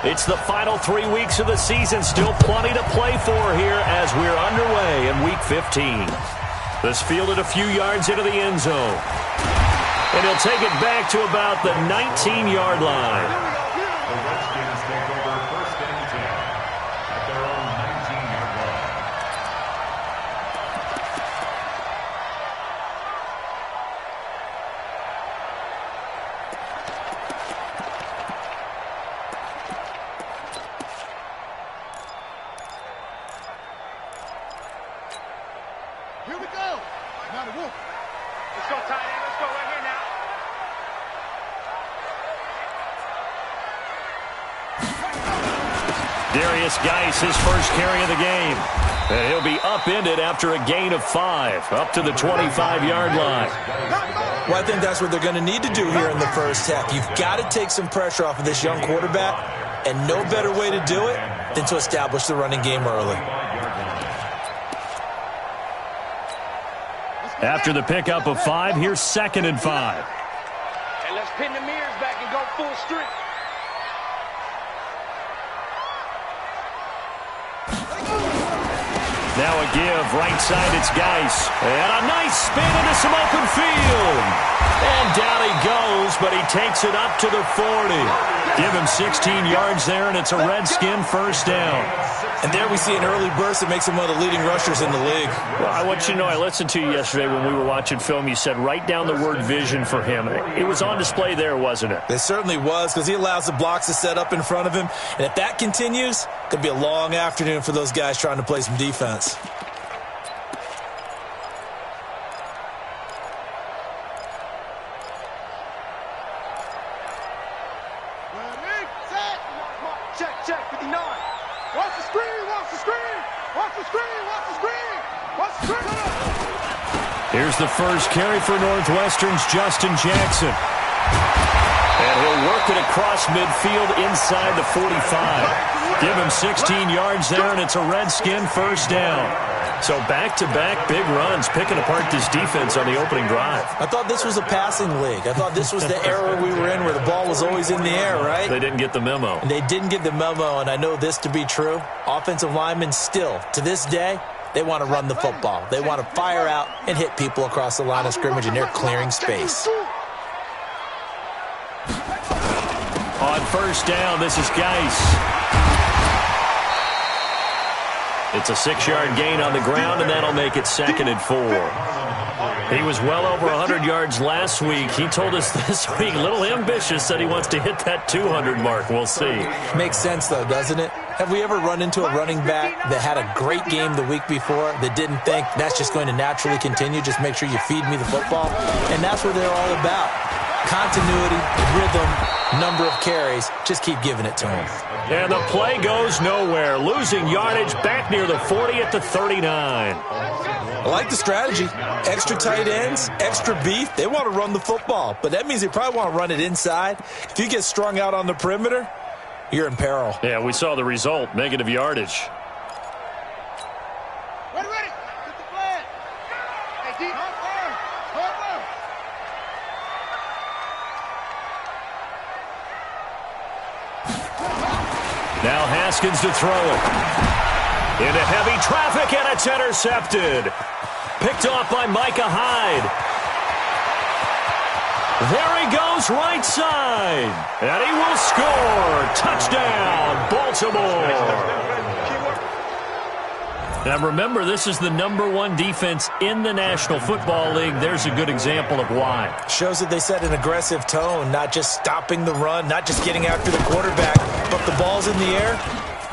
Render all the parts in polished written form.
It's the final 3 weeks of the season. Still plenty to play for here as we're underway in Week 15. This fielded a few yards into the end zone. And he'll take it back to about the 19-yard line. Here we go. Now the Wolf. Let's go, tight end. Let's go right here now. Darius Geis, his first carry of the game. And he'll be upended after a gain of 5, up to the 25-yard line. Well, I think that's what they're going to need to do here in the first half. You've got to take some pressure off of this young quarterback, and no better way to do it than to establish the running game early. After the pickup of 5, here's 2nd and 5. And let's pin the mirrors back and go full streak. Now a give, right side, it's Geis. And a nice spin into some open field. And down he goes, but he takes it up to the 40. Give him 16 yards there, and it's a Redskin first down. And there we see an early burst that makes him one of the leading rushers in the league. Well, I want you to know, I listened to you yesterday when we were watching film. You said write down the word vision for him. It was on display there, wasn't it? It certainly was, because he allows the blocks to set up in front of him. And if that continues, it could be a long afternoon for those guys trying to play some defense. Check, 59. Watch the screen, watch the screen. Watch the screen, watch the screen. Watch the screen. Here's the first carry for Northwestern's Justin Jackson. And he'll work it across midfield inside the 45. Give him 16 yards there, and it's a Redskin first down. So back-to-back big runs, picking apart this defense on the opening drive. I thought this was a passing league. I thought this was the era we were in where the ball was always in the air, right? They didn't get the memo. And they didn't get the memo, and I know this to be true. Offensive linemen still, to this day, they want to run the football. They want to fire out and hit people across the line of scrimmage, and they're clearing space. On first down, this is Geis. It's a 6-yard gain on the ground, and that'll make it 2nd and 4. He was well over 100 yards last week. He told us this week, a little ambitious, that he wants to hit that 200 mark. We'll see. Makes sense, though, doesn't it? Have we ever run into a running back that had a great game the week before that didn't think that's just going to naturally continue? Just make sure you feed me the football. And that's what they're all about. Continuity, rhythm, number of carries. Just keep giving it to him. And the play goes nowhere. Losing yardage back near the 40 at the 39. I like the strategy. Extra tight ends, extra beef. They want to run the football, but that means they probably want to run it inside. If you get strung out on the perimeter, you're in peril. Yeah, we saw the result, negative yardage. Ready. Get the flag. Hey, deep. Now Haskins to throw it. Into heavy traffic, and it's intercepted. Picked off by Micah Hyde. There he goes, right side. And he will score. Touchdown, Baltimore. Now remember, this is the #1 defense in the National Football League. There's a good example of why. Shows that they set an aggressive tone, not just stopping the run, not just getting after the quarterback, but the ball's in the air.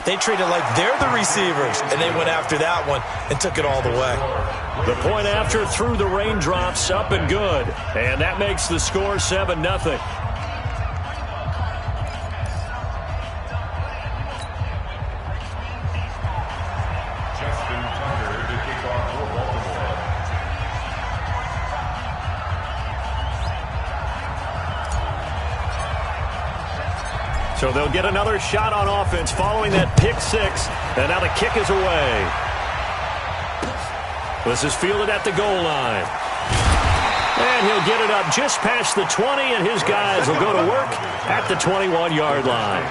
They treat it like they're the receivers, and they went after that one and took it all the way. The point after through the raindrops, up and good. And that makes the score 7-0. So they'll get another shot on offense following that pick six. And now the kick is away. This is fielded at the goal line. And he'll get it up just past the 20, and his guys will go to work at the 21-yard line.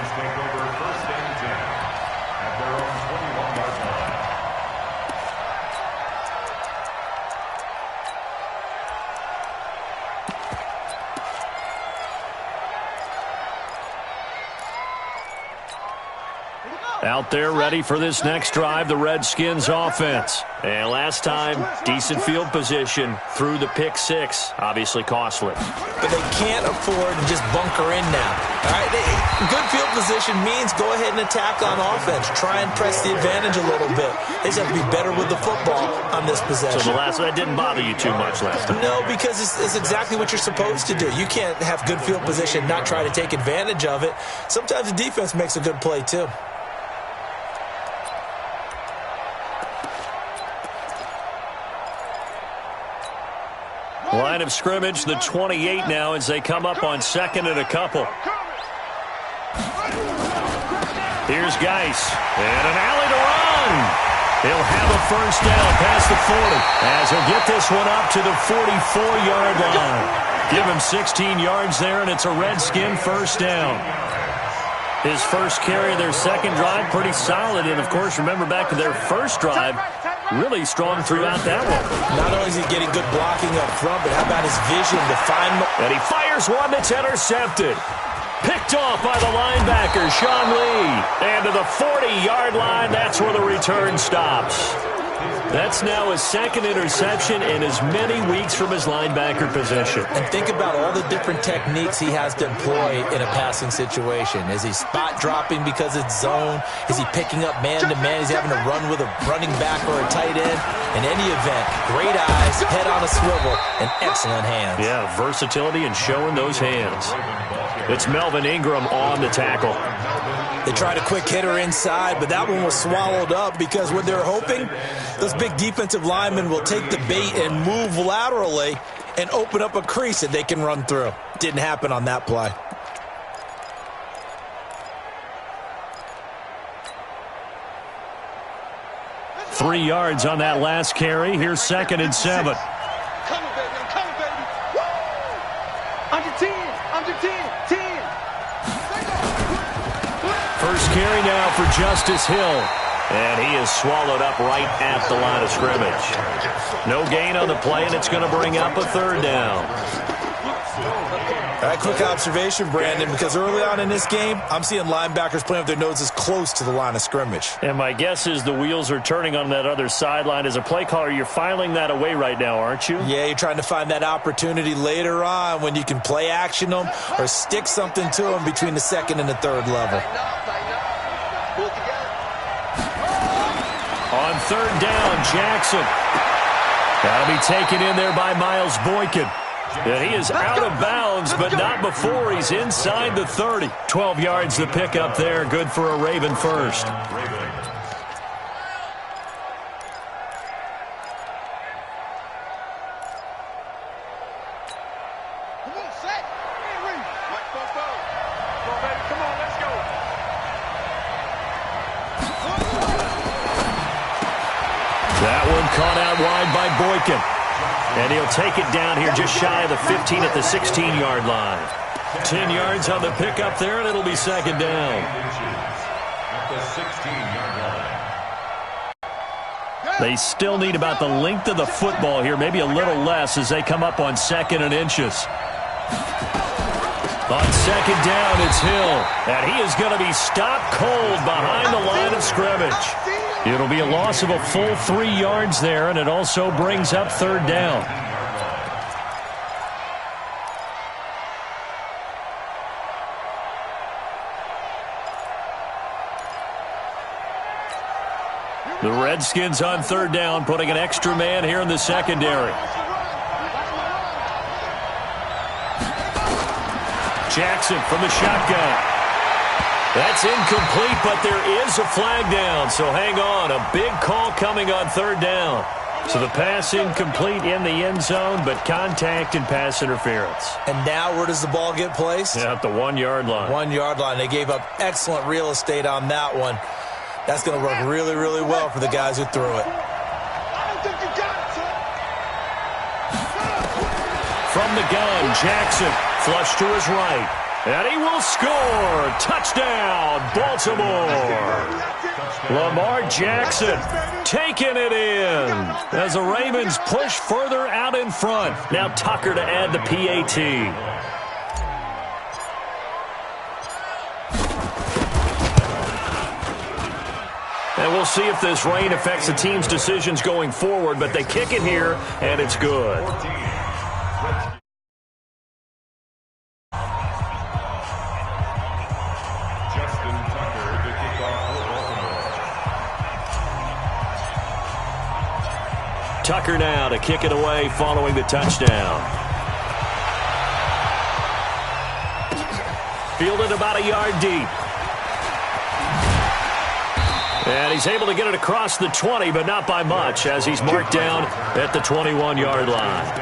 Out there ready for this next drive, the Redskins offense. And last time, decent field position through the pick six. Obviously costly. But they can't afford to just bunker in now. All right, good field position means go ahead and attack on offense. Try and press the advantage a little bit. They just have to be better with the football on this possession. So that didn't bother you too much last time? No, because it's exactly what you're supposed to do. You can't have good field position, not try to take advantage of it. Sometimes the defense makes a good play too. Line of scrimmage, the 28 now as they come up on second and a couple. Here's Geis, and an alley to run. He'll have a first down past the 40 as he'll get this one up to the 44-yard line. Give him 16 yards there, and it's a Redskin first down. His first carry of their second drive, pretty solid. And, of course, remember back to their first drive, really strong throughout that one. Not only is he getting good blocking up front, but how about his vision to find... And he fires one that's intercepted. Picked off by the linebacker, Sean Lee. And to the 40-yard line, that's where the return stops. That's now his second interception in as many weeks from his linebacker position. And think about all the different techniques he has to employ in a passing situation. Is he spot dropping because it's zone? Is he picking up man-to-man? Is he having to run with a running back or a tight end? In any event, great eyes, head on a swivel, and excellent hands. Yeah, versatility and showing those hands. It's Melvin Ingram on the tackle. They tried a quick hitter inside, but that one was swallowed up because what they're hoping, those big defensive linemen will take the bait and move laterally and open up a crease that they can run through. Didn't happen on that play. Three yards on that last carry. Here's second and 7. Coming, baby. I'm coming, baby. Woo! Under 10. Under 10. 10. First carry now for Justice Hill. And he is swallowed up right at the line of scrimmage. No gain on the play, and it's going to bring up a third down. All right, quick observation, Brandon, because early on in this game, I'm seeing linebackers playing with their noses close to the line of scrimmage. And my guess is the wheels are turning on that other sideline. As a play caller, you're filing that away right now, aren't you? Yeah, you're trying to find that opportunity later on when you can play action them or stick something to them between the second and the third level. On third down, Jackson. That'll be taken in there by Miles Boykin. And he is out of bounds, but not before he's inside the 30. 12 yards to pick up there. Good for a Raven first. That one caught out wide by Boykin. And he'll take it down here just shy of the 15 at the 16-yard line. 10 yards on the pickup there, and it'll be second down. They still need about the length of the football here, maybe a little less as they come up on second and inches. On second down, it's Hill. And he is going to be stopped cold behind the line of scrimmage. It'll be a loss of a full 3 yards there, and it also brings up third down. The Redskins on third down, putting an extra man here in the secondary. Jackson from the shotgun. That's incomplete, but there is a flag down, so hang on. A big call coming on third down. So the pass incomplete in the end zone, but contact and pass interference. And now where does the ball get placed? Yeah, at the 1 yard line. 1 yard line. They gave up excellent real estate on that one. That's going to work really, really well for the guys who threw it. From the gun, Jackson flush to his right. And he will score. Touchdown, Baltimore. Lamar Jackson taking it in as the Ravens push further out in front. Now Tucker to add the PAT. And we'll see if this rain affects the team's decisions going forward, but they kick it here, and it's good. Tucker now to kick it away following the touchdown. Fielded about a yard deep. And he's able to get it across the 20, but not by much, as he's marked down at the 21-yard line.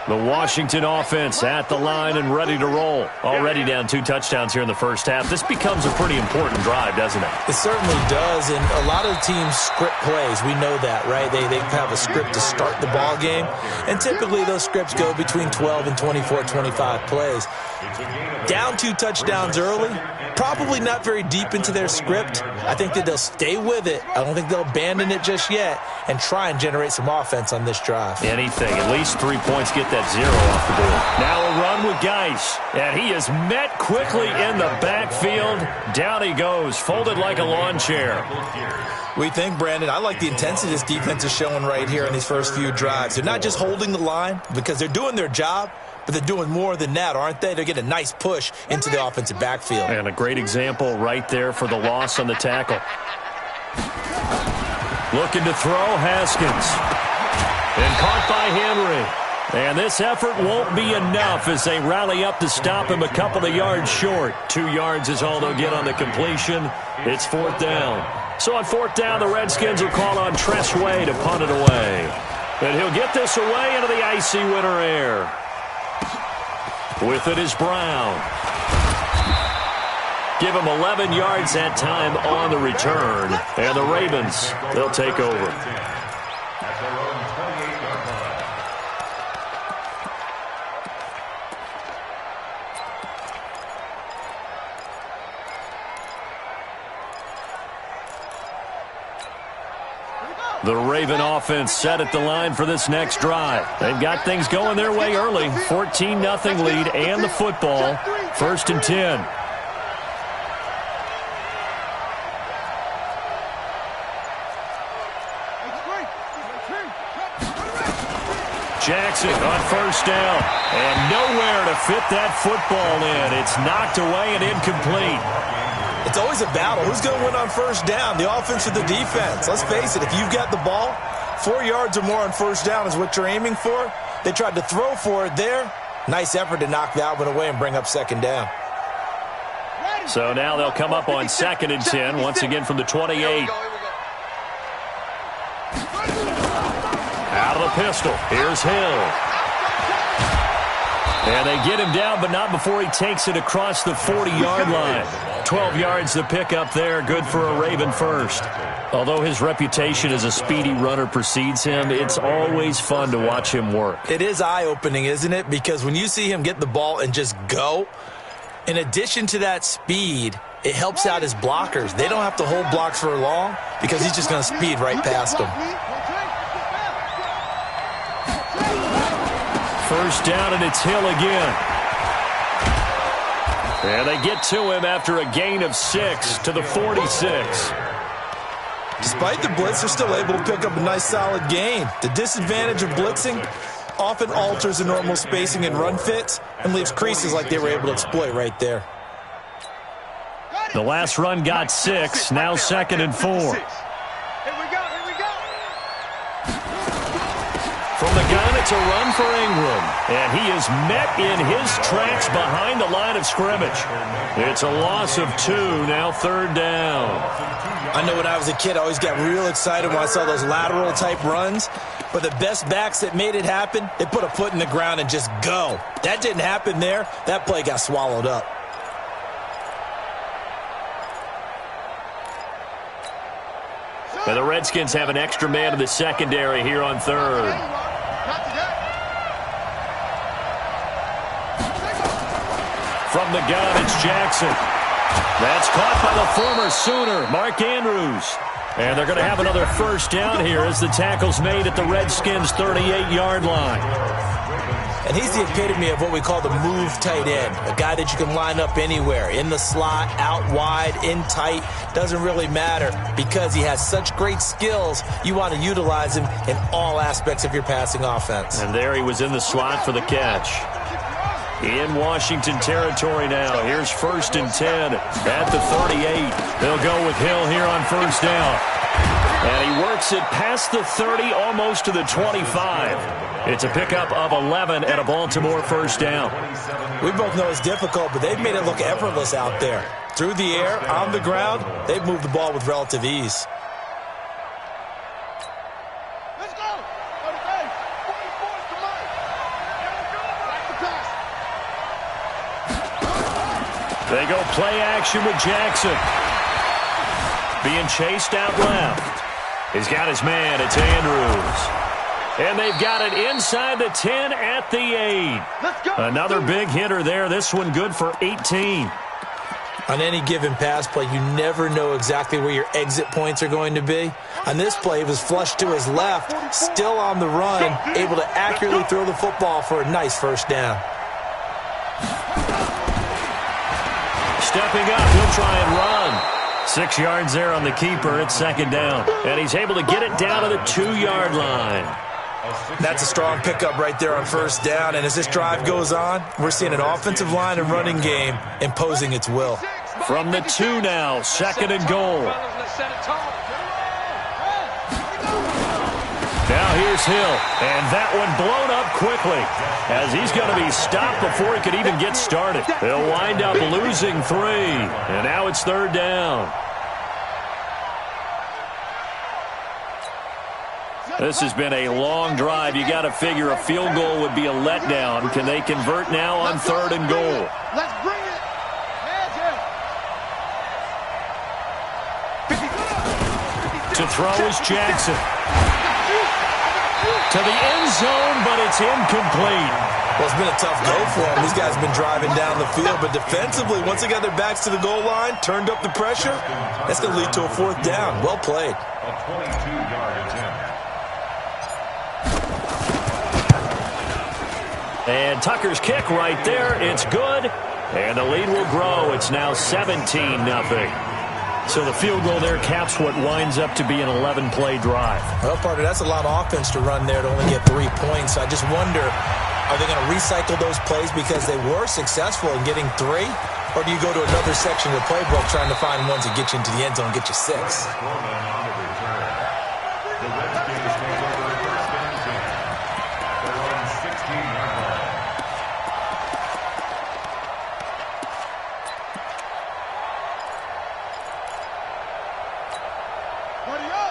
The Washington offense at the line and ready to roll. Already down 2 touchdowns here in the first half. This becomes a pretty important drive, doesn't it? It certainly does, and a lot of teams script plays. We know that, right? They have a script to start the ball game, and typically those scripts go between 12 and 24, 25 plays. Down 2 touchdowns early, probably not very deep into their script. I think that they'll stay with it. I don't think they'll abandon it just yet and try and generate some offense on this drive. Anything. At least 3 points, get that 0 off the board. Now a run with Geis, and he is met quickly in the backfield. Down he goes, folded like a lawn chair. We think, Brandon, I like the intensity this defense is showing right here in these first few drives. They're not just holding the line because they're doing their job, but they're doing more than that, aren't they? They're getting a nice push into the offensive backfield. And a great example right there for the loss on the tackle. Looking to throw, Haskins. And caught by Henry. And this effort won't be enough as they rally up to stop him a couple of yards short. 2 yards is all they'll get on the completion. It's 4th down. So on 4th down, the Redskins will call on Tress Way to punt it away. And he'll get this away into the icy winter air. With it is Brown. Give him 11 yards that time on the return. And the Ravens, they'll take over. The Raven offense set at the line for this next drive. They've got things going their way early. 14-0 lead and the football. 1st and 10. Jackson on 1st down. And nowhere to fit that football in. It's knocked away and incomplete. It's always a battle. Who's going to win on 1st down, the offense or the defense? Let's face it, if you've got the ball, 4 yards or more on 1st down is what you're aiming for. They tried to throw for it there. Nice effort to knock that one away and bring up 2nd down. So now they'll come up on 2nd and 10, once again from the 28. Out of the pistol. Here's Hill. And they get him down, but not before he takes it across the 40-yard line. 12 yards to pick up there, good for a Raven first. Although his reputation as a speedy runner precedes him, it's always fun to watch him work. It is eye-opening, isn't it? Because when you see him get the ball and just go, in addition to that speed, it helps out his blockers. They don't have to hold blocks for long because he's just going to speed right past them. 1st down, and it's Hill again. And they get to him after a gain of 6 to the 46. Despite the blitz, they're still able to pick up a nice solid gain. The disadvantage of blitzing often alters the normal spacing and run fits and leaves creases like they were able to exploit right there. The last run got 6, now 2nd and 4. From the gun, it's a run for Ingram. And he is met in his tracks behind the line of scrimmage. It's a loss of 2, now 3rd down. I know when I was a kid, I always got real excited when I saw those lateral-type runs. But the best backs that made it happen, they put a foot in the ground and just go. That didn't happen there. That play got swallowed up. And the Redskins have an extra man in the secondary here on 3rd. From the gun, it's Jackson. That's caught by the former Sooner, Mark Andrews. And they're going to have another first down here as the tackle's made at the Redskins' 38-yard line. And he's the epitome of what we call the move tight end, a guy that you can line up anywhere, in the slot, out wide, in tight, doesn't really matter because he has such great skills. You want to utilize him in all aspects of your passing offense. And there he was in the slot for the catch. In Washington territory now. Here's 1st and 10 at the 38. They'll go with Hill here on first down. And he works it past the 30, almost to the 25. It's a pickup of 11 at a Baltimore first down. We both know it's difficult, but they've made it look effortless out there. Through the air, on the ground, they've moved the ball with relative ease. Let's go. They go play action with Jackson. Being chased out left. He's got his man. It's Andrews. And they've got it inside the 10 at the 8. Let's go. Another big hitter there. This one good for 18. On any given pass play, you never know exactly where your exit points are going to be. On this play, he was flushed to his left, still on the run, able to accurately throw the football for a nice first down. Stepping up, he'll try and run. 6 yards there on the keeper. It's 2nd down. And he's able to get it down to the 2-yard line. That's a strong pickup right there on first down. And as this drive goes on, we're seeing an offensive line and running game imposing its will. From the 2 now, 2nd and goal. Now here's Hill, and that one blown up quickly as he's going to be stopped before he could even get started. They'll wind up losing 3, and now it's 3rd down. This has been a long drive. You got to figure a field goal would be a letdown. Can they convert now on 3rd and goal? Let's bring it. To throw is Jackson. To the end zone, but it's incomplete. Well, it's been a tough go for them. These guys have been driving down the field, but defensively, once they got their backs to the goal line, turned up the pressure, that's going to lead to a 4th down. Well played. A 22-yard attempt. And Tucker's kick right there. It's good. And the lead will grow. It's now 17-0. So the field goal there caps what winds up to be an 11-play drive. Well, partner, that's a lot of offense to run there to only get 3 points. I just wonder, are they going to recycle those plays because they were successful in getting 3? Or do you go to another section of the playbook trying to find ones that get you into the end zone and get you 6?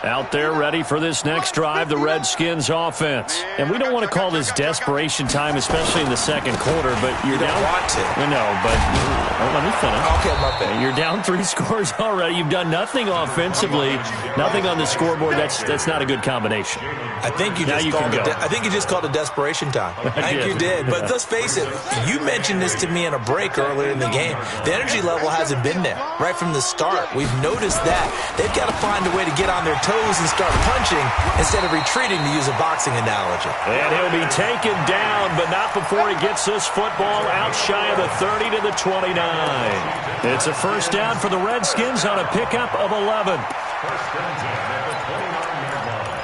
Out there ready for this next drive, the Redskins offense. And we don't want to call this desperation time, especially in the 2nd quarter, but you're down. You don't want to. I know, but let me finish. Okay, my bad. You're down 3 scores already. You've done nothing offensively, nothing on the scoreboard. That's not a good combination. I think you just called it desperation time. I think you did. But let's face it, you mentioned this to me in a break earlier in the game. The energy level hasn't been there right from the start. We've noticed that. They've got to find a way to get on their toes and start punching instead of retreating, to use a boxing analogy. And he'll be taken down, but not before he gets this football out shy of the 30 to the 29. It's a first down for the Redskins on a pickup of 11. First and 10 at the 29-yard line.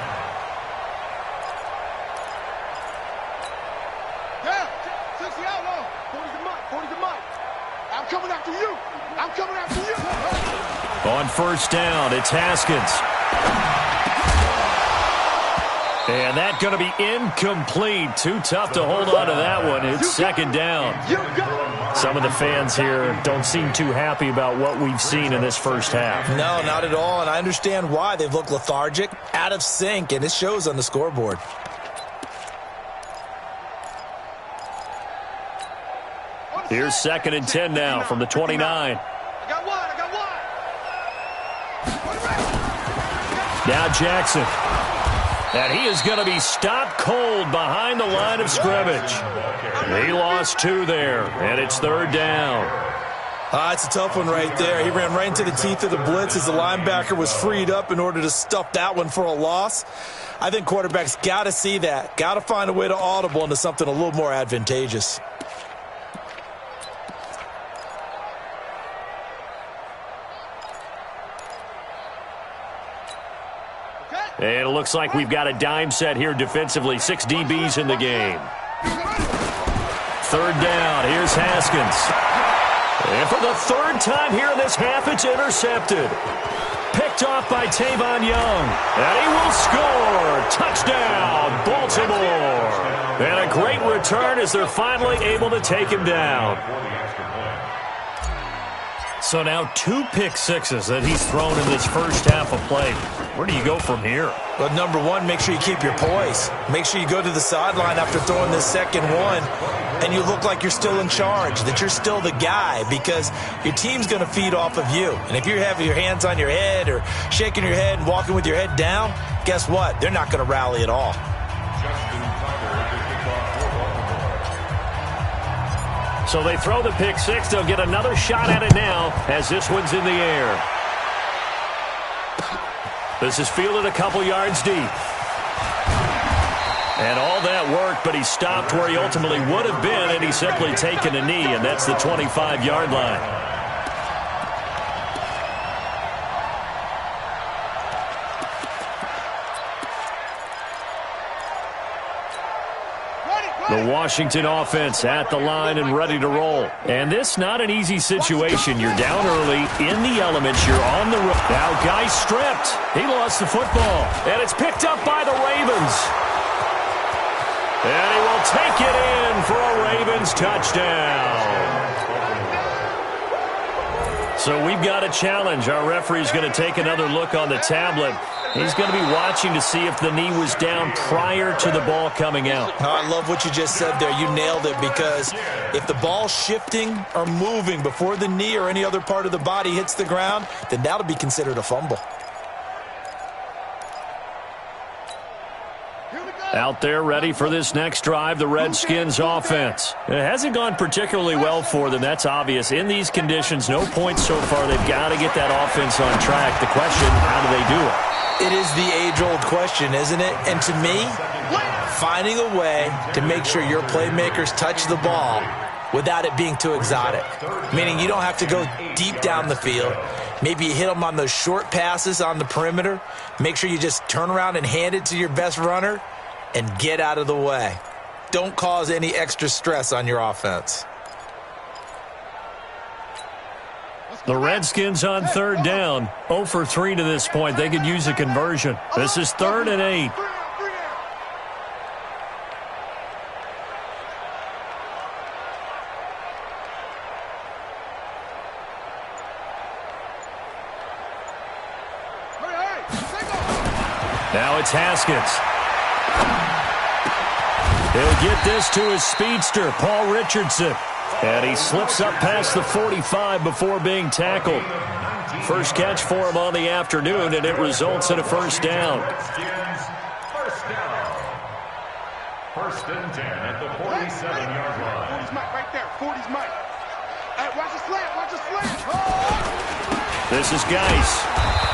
Yeah, 60 outlaw. 40 to Mike. I'm coming after you. I'm coming after you. On first down, it's Haskins. And that's going to be incomplete. Too tough to hold on to that one. It's 2nd down. Some of the fans here don't seem too happy about what we've seen in this first half. No, not at all, and I understand why. They've looked lethargic, out of sync, and it shows on the scoreboard. Here's 2nd and 10 now from the 29. I got one. Now Jackson. And he is going to be stopped cold behind the line of scrimmage. He lost 2 there, and it's 3rd down. It's a tough one right there. He ran right into the teeth of the blitz as the linebacker was freed up in order to stuff that one for a loss. I think quarterbacks got to see that. Got to find a way to audible into something a little more advantageous. And it looks like we've got a dime set here defensively. 6 DBs in the game. Third down. Here's Haskins. And for the third time here in this half, it's intercepted. Picked off by Tavon Young. And he will score. Touchdown, Baltimore. And a great return as they're finally able to take him down. So now 2 pick sixes that he's thrown in this first half of play. Where do you go from here? Well, number one, make sure you keep your poise. Make sure you go to the sideline after throwing this second one, and you look like you're still in charge, that you're still the guy, because your team's going to feed off of you. And if you're having your hands on your head or shaking your head and walking with your head down, guess what? They're not going to rally at all. So they throw the pick six. They'll get another shot at it now as this one's in the air. This is fielded a couple yards deep. And all that work, but he stopped where he ultimately would have been, and he's simply taken a knee, and that's the 25-yard line. The Washington offense at the line and ready to roll. And this not an easy situation. You're down early, in the elements, you're on the road. Now guy stripped. He lost the football. And it's picked up by the Ravens. And he will take it in for a Ravens touchdown. So we've got a challenge. Our referee's going to take another look on the tablet. He's going to be watching to see if the knee was down prior to the ball coming out. Oh, I love what you just said there. You nailed it, because if the ball's shifting or moving before the knee or any other part of the body hits the ground, then that'll be considered a fumble. Out there ready for this next drive, the Redskins offense. It hasn't gone particularly well for them, that's obvious. In these conditions, no points so far. They've got to get that offense on track. The question, how do they do it? It is the age-old question, isn't it? And to me, finding a way to make sure your playmakers touch the ball without it being too exotic. Meaning you don't have to go deep down the field. Maybe you hit them on those short passes on the perimeter. Make sure you just turn around and hand it to your best runner and get out of the way. Don't cause any extra stress on your offense. The Redskins on third down. 0 for 3 to this point. They could use a conversion. This is 3rd and 8. Now it's Haskins. He'll get this to his speedster, Paul Richardson. And he slips up past the 45 before being tackled. First catch for him on the afternoon, and it results in a first down. First and 10 at the 47-yard line. 40's Mike right there. 40's Mike. Hey, watch the slant. Watch the slant. Oh! This is Geis.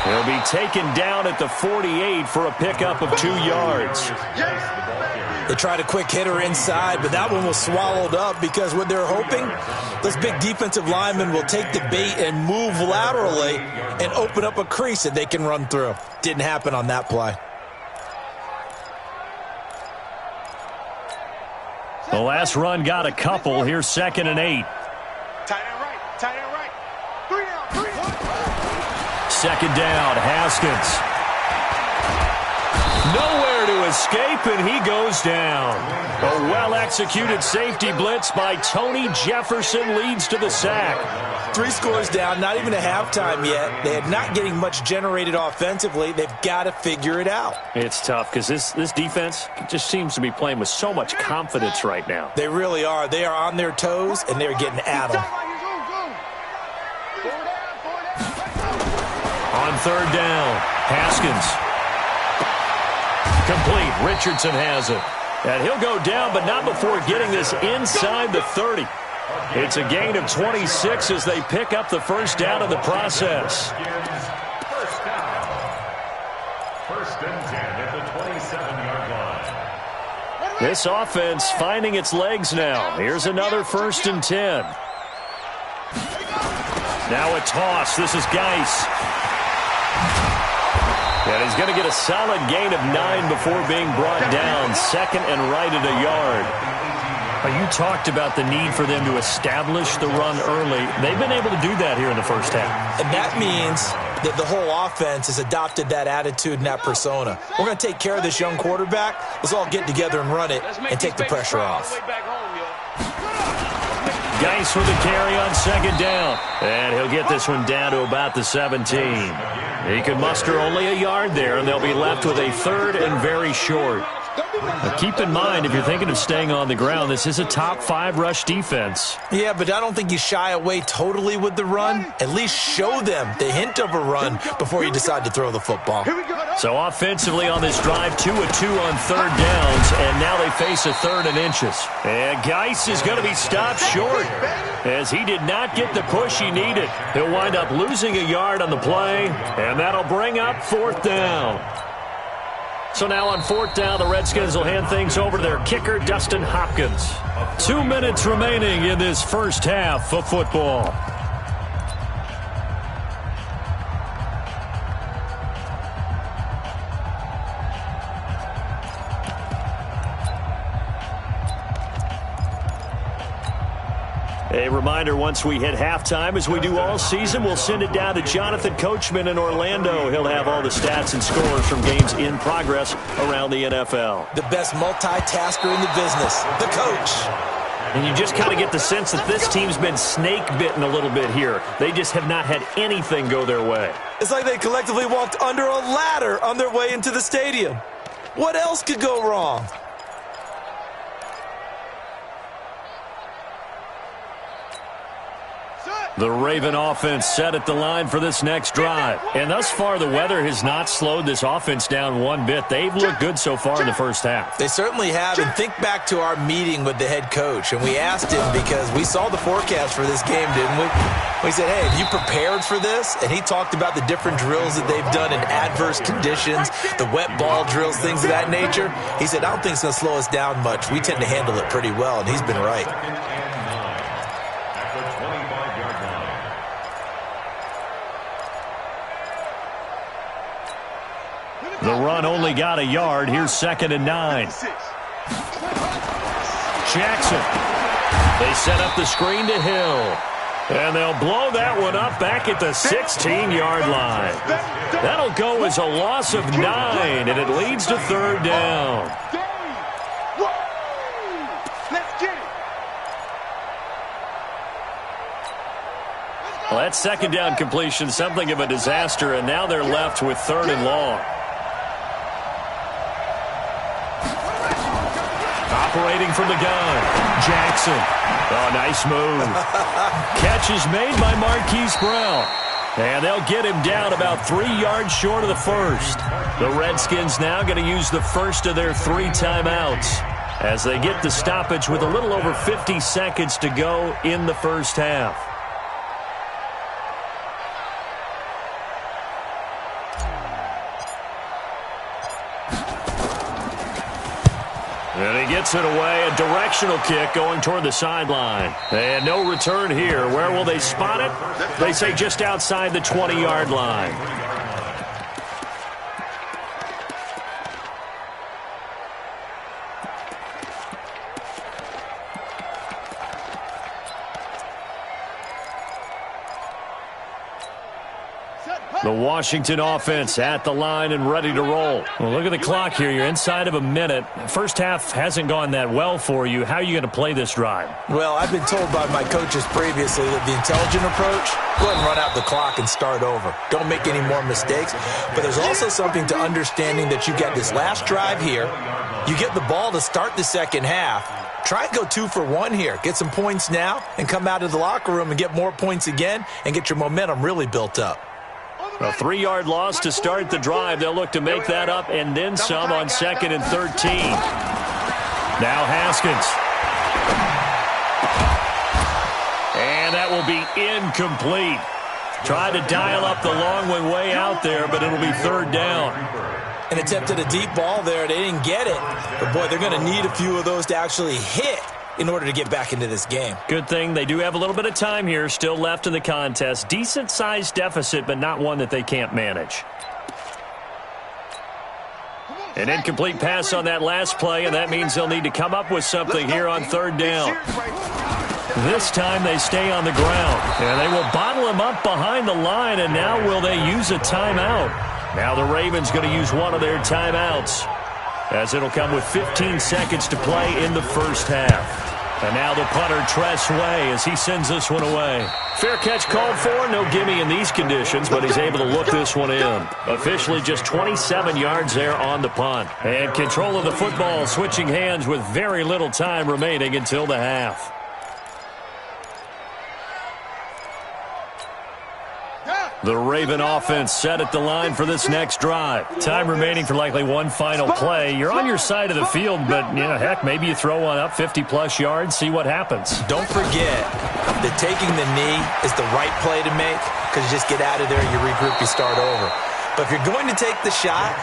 He'll be taken down at the 48 for a pickup of 2 yards. They tried a quick hitter inside, but that one was swallowed up because what they're hoping, those big defensive linemen will take the bait and move laterally and open up a crease that they can run through. Didn't happen on that play. The last run got a couple. Here's 2nd and 8. Tight end right. Tight end right. 3 down. 3 down. Second down, Haskins. Nowhere to escape, and he goes down. A well-executed safety blitz by Tony Jefferson leads to the sack. 3 scores down, not even a halftime yet. They're not getting much generated offensively. They've got to figure it out. It's tough because this defense just seems to be playing with so much confidence right now. They really are. They are on their toes, and they're getting at them. On third down, Haskins. Complete. Richardson has it. And he'll go down, but not before getting this inside the 30. It's a gain of 26 as they pick up the first down in the process. First down. First and 10 at the 27-yard line. This offense finding its legs now. Here's another first and 10. Now a toss. This is Geis. And he's going to get a solid gain of 9 before being brought down. Second and right at a yard. You talked about the need for them to establish the run early. They've been able to do that here in the first half. And that means that the whole offense has adopted that attitude and that persona. We're going to take care of this young quarterback. Let's all get together and run it and take the pressure off. Geis with a carry on second down. And he'll get this one down to about the 17. He can muster only a yard there, and they'll be left with a third and very short. Now keep in mind, if you're thinking of staying on the ground, this is a top 5 rush defense. Yeah, but I don't think you shy away totally with the run. At least show them the hint of a run before you decide to throw the football. So offensively on this drive, 2 of 2 on third downs, and now they face a third and inches. And Geis is going to be stopped short as he did not get the push he needed. He'll wind up losing a yard on the play, and that'll bring up fourth down. So now on fourth down, the Redskins will hand things over to their kicker, Dustin Hopkins. 2 minutes remaining in this first half of football. A reminder, once we hit halftime, as we do all season, we'll send it down to Jonathan Coachman in Orlando. He'll have all the stats and scores from games in progress around the NFL. The best multitasker in the business, the coach. And you just kind of get the sense that this team's been snake-bitten a little bit here. They just have not had anything go their way. It's like they collectively walked under a ladder on their way into the stadium. What else could go wrong? The Raven offense set at the line for this next drive. And thus far, the weather has not slowed this offense down one bit. They've looked good so far in the first half. They certainly have. And think back to our meeting with the head coach. And we asked him, because we saw the forecast for this game, didn't we? We said, hey, have you prepared for this? And he talked about the different drills that they've done in adverse conditions, the wet ball drills, things of that nature. He said, I don't think it's going to slow us down much. We tend to handle it pretty well, and he's been right. The run only got a yard. Here's second and 9. Jackson. They set up the screen to Hill. And they'll blow that one up back at the 16-yard line. That'll go as a loss of 9, and it leads to third down. Well, that second down completion, something of a disaster, and now they're left with third and long. Operating from the gun, Jackson. Oh, nice move. Catch is made by Marquise Brown. And they'll get him down about 3 yards short of the first. The Redskins now going to use the first of their 3 timeouts as they get the stoppage with a little over 50 seconds to go in the first half. And he gets it away, a directional kick going toward the sideline. And no return here. Where will they spot it? They say just outside the 20-yard line. The Washington offense at the line and ready to roll. Well, look at the clock here. You're inside of a minute. First half hasn't gone that well for you. How are you going to play this drive? Well, I've been told by my coaches previously that the intelligent approach, go ahead and run out the clock and start over. Don't make any more mistakes. But there's also something to understanding that you get this last drive here. You get the ball to start the second half. Try and go 2 for 1 here. Get some points now and come out of the locker room and get more points again and get your momentum really built up. A 3-yard loss to start the drive. They'll look to make that up and then some on second and 13. Now Haskins. And that will be incomplete. Tried to dial up the long way out there, but it'll be third down. And attempted a deep ball there. They didn't get it. But, boy, they're going to need a few of those to actually hit in order to get back into this game. Good thing they do have a little bit of time here still left in the contest. Decent-sized deficit, but not one that they can't manage. An incomplete pass on that last play, and that means they'll need to come up with something here on third down. This time they stay on the ground, and they will bottle him up behind the line, and now will they use a timeout? Now the Ravens going to use one of their timeouts, as it'll come with 15 seconds to play in the first half. And now the punter, Tress Way, as he sends this one away. Fair catch called for. No gimme in these conditions, but he's able to look this one in. Officially just 27 yards there on the punt. And control of the football switching hands with very little time remaining until the half. The Raven offense set at the line for this next drive. Time remaining for likely one final play. You're on your side of the field, but, you know, heck, maybe you throw one up 50-plus yards, see what happens. Don't forget that taking the knee is the right play to make, because you just get out of there, you regroup, you start over. But if you're going to take the shot,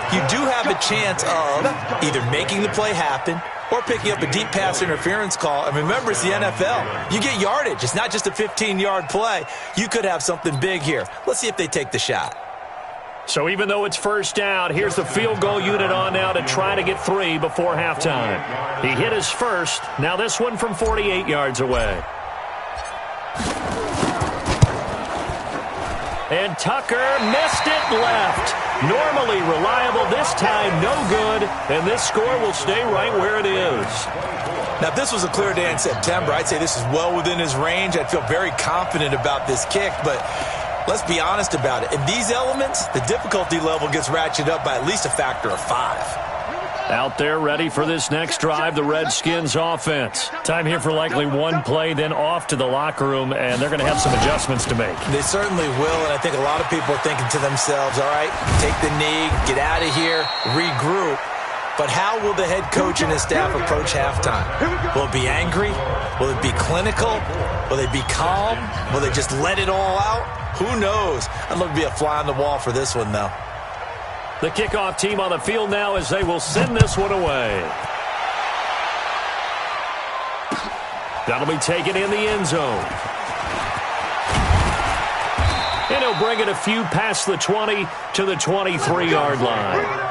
you do have a chance of either making the play happen or picking up a deep pass interference call. And remember, it's the NFL. You get yardage. It's not just a 15-yard play. You could have something big here. Let's see if they take the shot. So even though it's first down, here's the field goal unit on now to try to get 3 before halftime. He hit his first. Now this one from 48 yards away. And Tucker missed it left. Normally reliable, this time no good, and this score will stay right where it is. Now, if this was a clear day in September, I'd say this is well within his range. I'd feel very confident about this kick, but let's be honest about it. In these elements, the difficulty level gets ratcheted up by at least a factor of 5. Out there ready for this next drive, the Redskins offense. Time here for likely one play, then off to the locker room, and they're going to have some adjustments to make. They certainly will, and I think a lot of people are thinking to themselves, all right, take the knee, get out of here, regroup. But how will the head coach and his staff approach halftime? Will it be angry? Will it be clinical? Will they be calm? Will they just let it all out? Who knows? I'd love to be a fly on the wall for this one, though. The kickoff team on the field now as they will send this one away. That'll be taken in the end zone. And he'll bring it a few past the 20 to the 23-yard line.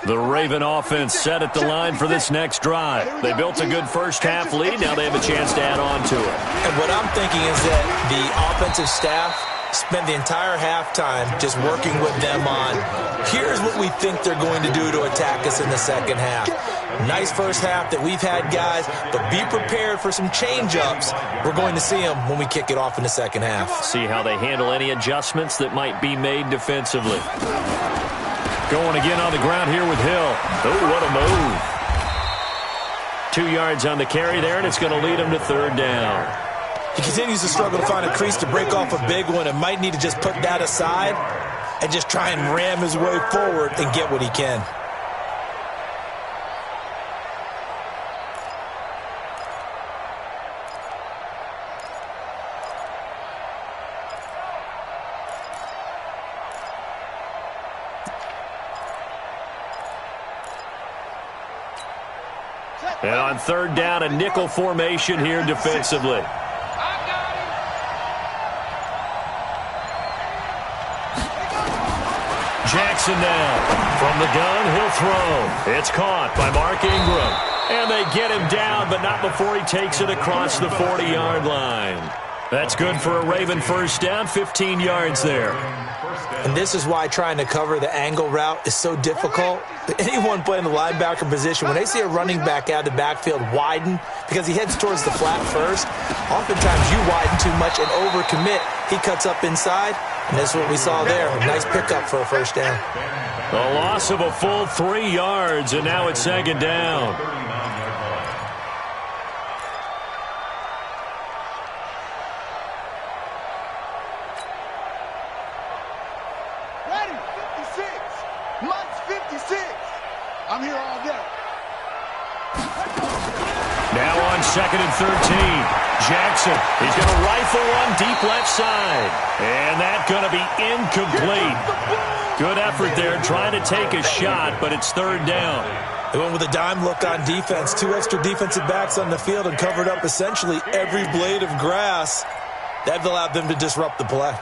The Raven offense set at the line for this next drive. They built a good first-half lead. Now they have a chance to add on to it. And what I'm thinking is that the offensive staff spent the entire halftime just working with them on, here's what we think they're going to do to attack us in the second half. Nice first half that we've had, guys, but be prepared for some change-ups. We're going to see them when we kick it off in the second half. See how they handle any adjustments that might be made defensively. Going again on the ground here with Hill. Oh, what a move. 2 yards on the carry there, and it's going to lead him to third down. He continues to struggle to find a crease to break off a big one and might need to just put that aside and just try and ram his way forward and get what he can. And on third down, a nickel formation here defensively. Jackson now. From the gun, he'll throw. It's caught by Mark Ingram. And they get him down, but not before he takes it across the 40-yard line. That's good for a Raven first down, 15 yards there. And this is why trying to cover the angle route is so difficult. Anyone playing the linebacker position, when they see a running back out of the backfield widen because he heads towards the flat first, oftentimes you widen too much and overcommit. He cuts up inside, and that's what we saw there. A nice pickup for a first down. A loss of a full 3 yards, and now it's second down. Ready, 56. Mike's 56. I'm here all day. Now on 2nd and 13. Jackson, he's going to rifle one deep left side. And that's going to be incomplete. Good effort there trying to take a shot, but it's third down. They went with a dime look on defense. 2 extra defensive backs on the field and covered up essentially every blade of grass. That allowed them to disrupt the play.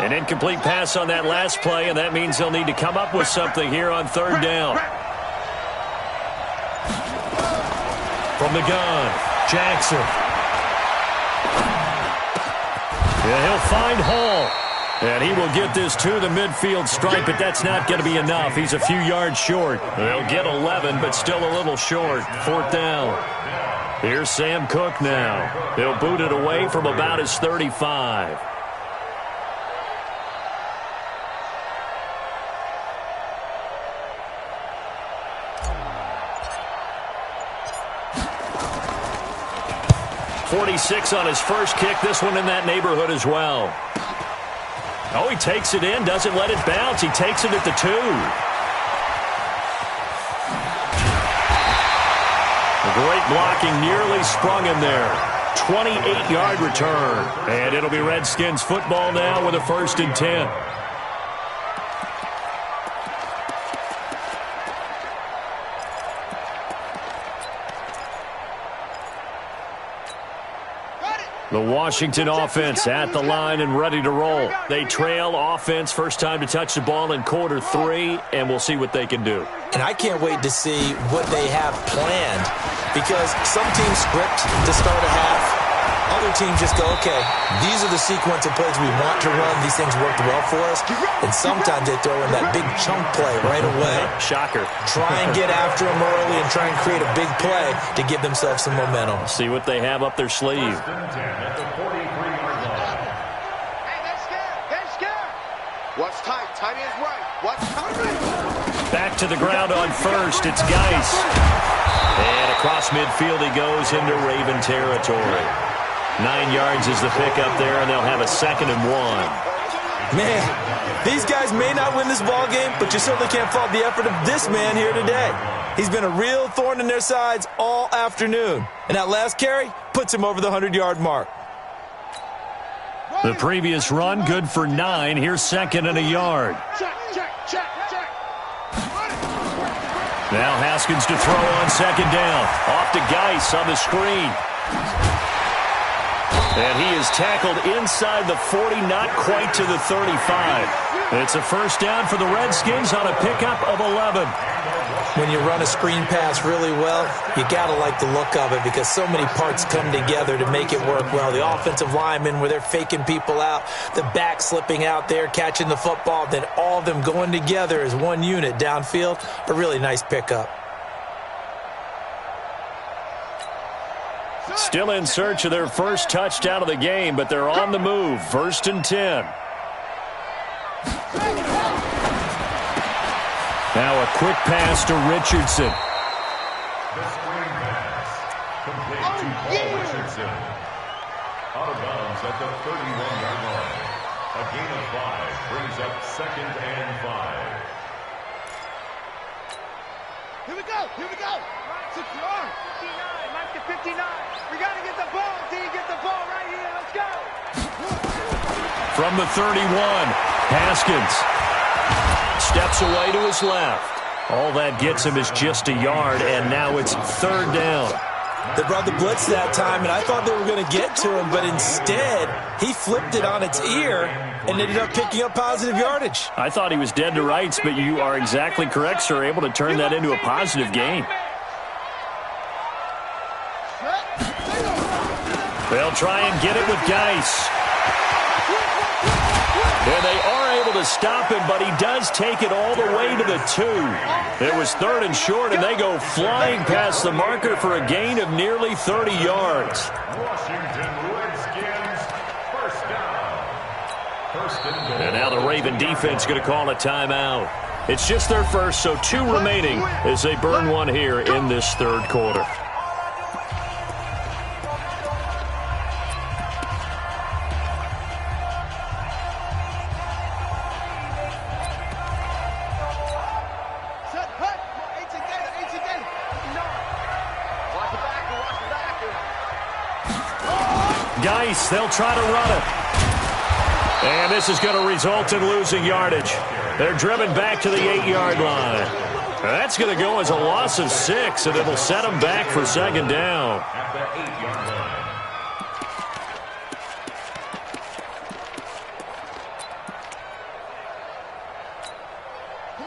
An incomplete pass on that last play, and that means they'll need to come up with something here on third down. From the gun, Jackson. Yeah, he'll find Hall. And he will get this to the midfield stripe, but that's not going to be enough. He's a few yards short. They'll get 11, but still a little short. Fourth down. Here's Sam Cook now. They'll boot it away from about his 35. .46 on his first kick. This one in that neighborhood as well. Oh, he takes it in, doesn't let it bounce. He takes it at the 2. A great blocking, nearly sprung him there. 28-yard return. And it'll be Redskins football now with a 1st and 10. The Washington offense at the line and ready to roll. They trail offense, first time to touch the ball in quarter 3, and we'll see what they can do. And I can't wait to see what they have planned, because some teams script to start a half. Other teams just go, okay, these are the sequence of plays we want to run. These things worked well for us. And sometimes they throw in that big chunk play right away. Shocker. Try and get after them early and try and create a big play to give themselves some momentum. See what they have up their sleeve. Hey, they're scared. They're scared. What's tight? Tight is right. What's tight? Back to the ground on first. It's Geis. And across midfield he goes into Raven territory. 9 yards is the pickup there, and they'll have a 2nd and 1. Man, these guys may not win this ball game, but you certainly can't fault the effort of this man here today. He's been a real thorn in their sides all afternoon. And that last carry puts him over the 100-yard mark. The previous run, good for 9. Here's 2nd and a yard. Check, check, check, check. Now Haskins to throw on 2nd down. Off to Geis on the screen. And he is tackled inside the 40, not quite to the 35. It's a first down for the Redskins on a pickup of 11. When you run a screen pass really well, you got to like the look of it because so many parts come together to make it work well. The offensive linemen, where they're faking people out, the back slipping out there, catching the football, then all of them going together as one unit downfield. A really nice pickup. Still in search of their first touchdown of the game, but they're on the move. 1st and 10. Now a quick pass to Richardson. The screen pass. Complete to Paul Richardson. Out of bounds at the 31-yard line. A gain of 5 brings up 2nd and 5. Here we go. Here we go. Secure. 59. Mike to 59. We got to get the ball. D, get the ball right here. Let's go. From the 31, Haskins steps away to his left. All that gets him is just a yard, and now it's 3rd down. They brought the blitz that time, and I thought they were going to get to him, but instead, he flipped it on its ear and ended up picking up positive yardage. I thought he was dead to rights, but you are exactly correct, sir. Able to turn that into a positive gain. They'll try and get it with Geis. And they are able to stop him, but he does take it all the way to the 2. It was 3rd and short, and they go flying past the marker for a gain of nearly 30 yards. Washington Redskins, first down. First and goal. And now the Raven defense going to call a timeout. It's just their first, so 2 remaining as they burn one here in this 3rd quarter. Geis, they'll try to run it. And this is going to result in losing yardage. They're driven back to the 8-yard line. That's going to go as a loss of 6, and it'll set them back for 2nd down. At the 8-yard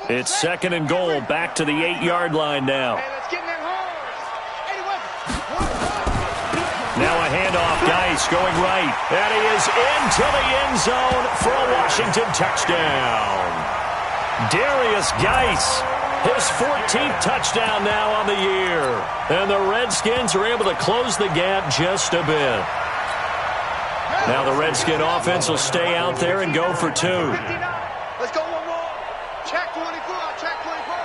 line. It's 2nd and goal, back to the 8-yard line now. Now a handoff, Geis going right. And he is into the end zone for a Washington touchdown. Darius Geis, his 14th touchdown now on the year. And the Redskins are able to close the gap just a bit. Now the Redskin offense will stay out there and go for 2. Let's go one more. Check 24, check 24.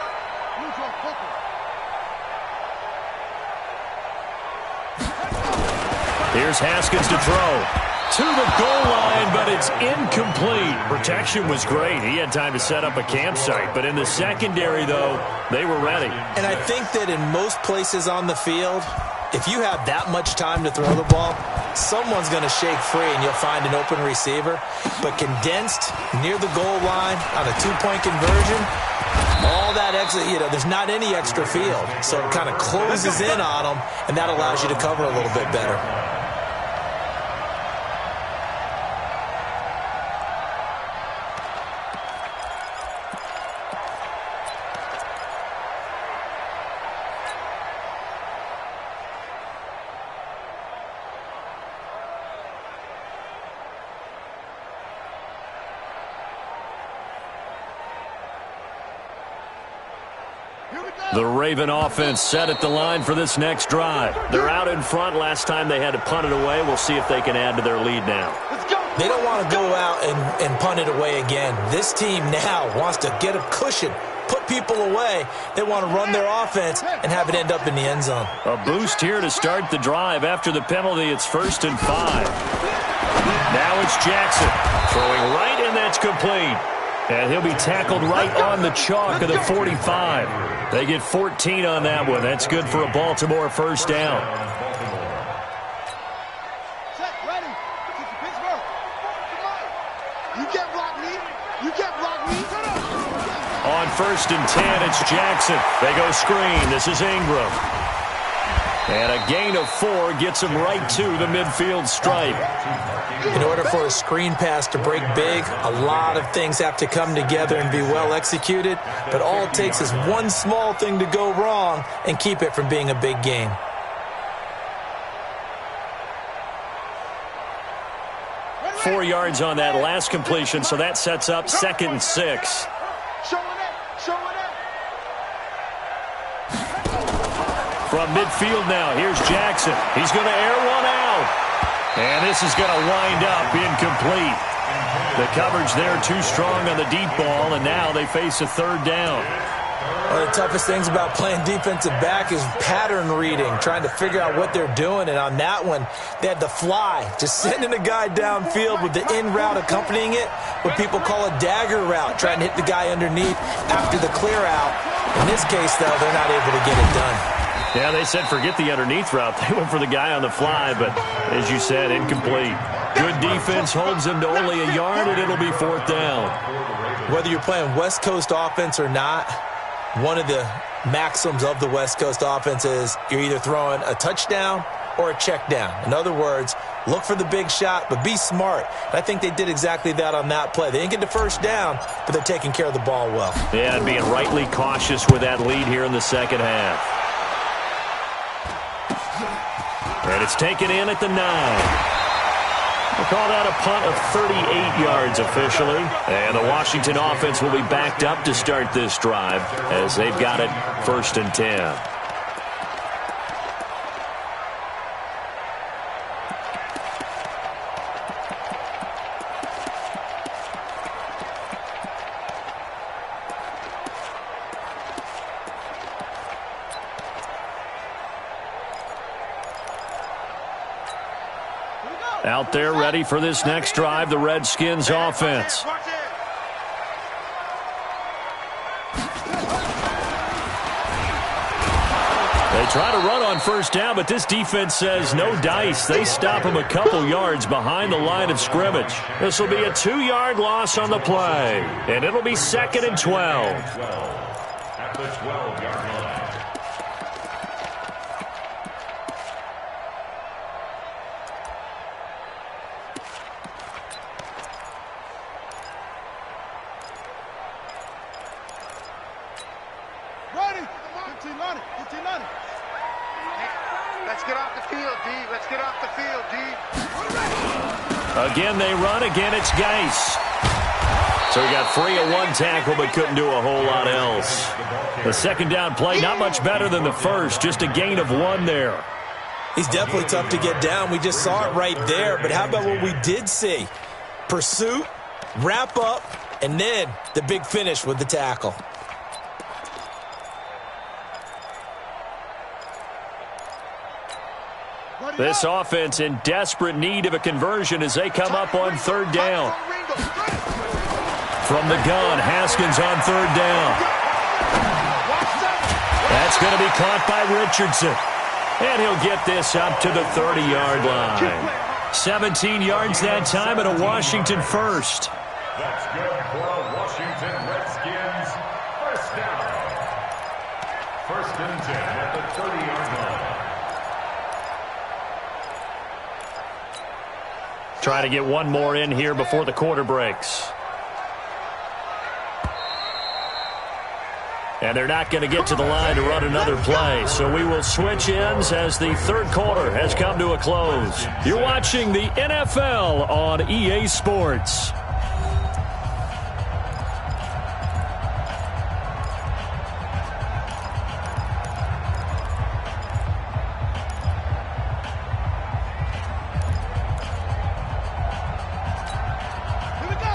Here's Haskins to throw. To the goal line, but it's incomplete. Protection was great. He had time to set up a campsite. But in the secondary, though, they were ready. And I think that in most places on the field, if you have that much time to throw the ball, someone's going to shake free and you'll find an open receiver. But condensed near the goal line on a 2-point conversion, all that extra, there's not any extra field. So it kind of closes in on them, and that allows you to cover a little bit better. The Raven offense set at the line for this next drive. They're out in front. Last time they had to punt it away. We'll see if they can add to their lead now. They don't want to go out and punt it away again. This team now wants to get a cushion, put people away. They want to run their offense and have it end up in the end zone. A boost here to start the drive. After the penalty, it's 1st and 5. Now it's Jackson throwing right, and that's complete. And he'll be tackled right on the chalk of the 45. They get 14 on that one. That's good for a Baltimore first down. Set, ready. Pittsburgh. You can't block me. You can't block me. On 1st and 10, it's Jackson. They go screen. This is Ingram. And a gain of 4 gets him right to the midfield stripe. In order for a screen pass to break big, a lot of things have to come together and be well executed. But all it takes is one small thing to go wrong and keep it from being a big game. – 4 yards on that last completion, so that sets up 2nd and 6. From midfield now, here's Jackson. He's going to air one out. And this is going to wind up incomplete. The coverage there too strong on the deep ball, and now they face a 3rd down. One of the toughest things about playing defensive back is pattern reading, trying to figure out what they're doing. And on that one, they had the fly, just sending a guy downfield with the in route accompanying it, what people call a dagger route, trying to hit the guy underneath after the clear out. In this case, though, they're not able to get it done. Yeah, they said forget the underneath route. They went for the guy on the fly, but as you said, incomplete. Good defense holds him to only a yard, and it'll be 4th down. Whether you're playing West Coast offense or not, one of the maxims of the West Coast offense is you're either throwing a touchdown or a check down. In other words, look for the big shot, but be smart. And I think they did exactly that on that play. They didn't get the first down, but they're taking care of the ball well. Yeah, and being rightly cautious with that lead here in the second half. And it's taken in at the 9. We'll call that a punt of 38 yards officially. And the Washington offense will be backed up to start this drive as they've got it 1st and 10. Out there ready for this next drive, the Redskins offense. They try to run on first down, but this defense says no dice. They stop them a couple yards behind the line of scrimmage. This will be a 2-yard loss on the play, and it'll be 2nd and 12. At the 12-yard line. Let's get off the field, D. Let's get off the field, D. Again, they run. Again, it's Geis. So he got free of one tackle, but couldn't do a whole lot else. The second down play, not much better than the first. Just a gain of 1 there. He's definitely tough to get down. We just saw it right there. But how about what we did see? Pursuit, wrap up, and then the big finish with the tackle. This offense in desperate need of a conversion as they come up on 3rd down. From the gun, Haskins on 3rd down. That's going to be caught by Richardson. And he'll get this up to the 30-yard line. 17 yards that time, and a Washington first. That's good for a Washington Redskins first down. 1st and 10 at the 30-yard line. Try to get one more in here before the quarter breaks. And they're not going to get to the line to run another play. So we will switch ends as the 3rd quarter has come to a close. You're watching the NFL on EA Sports.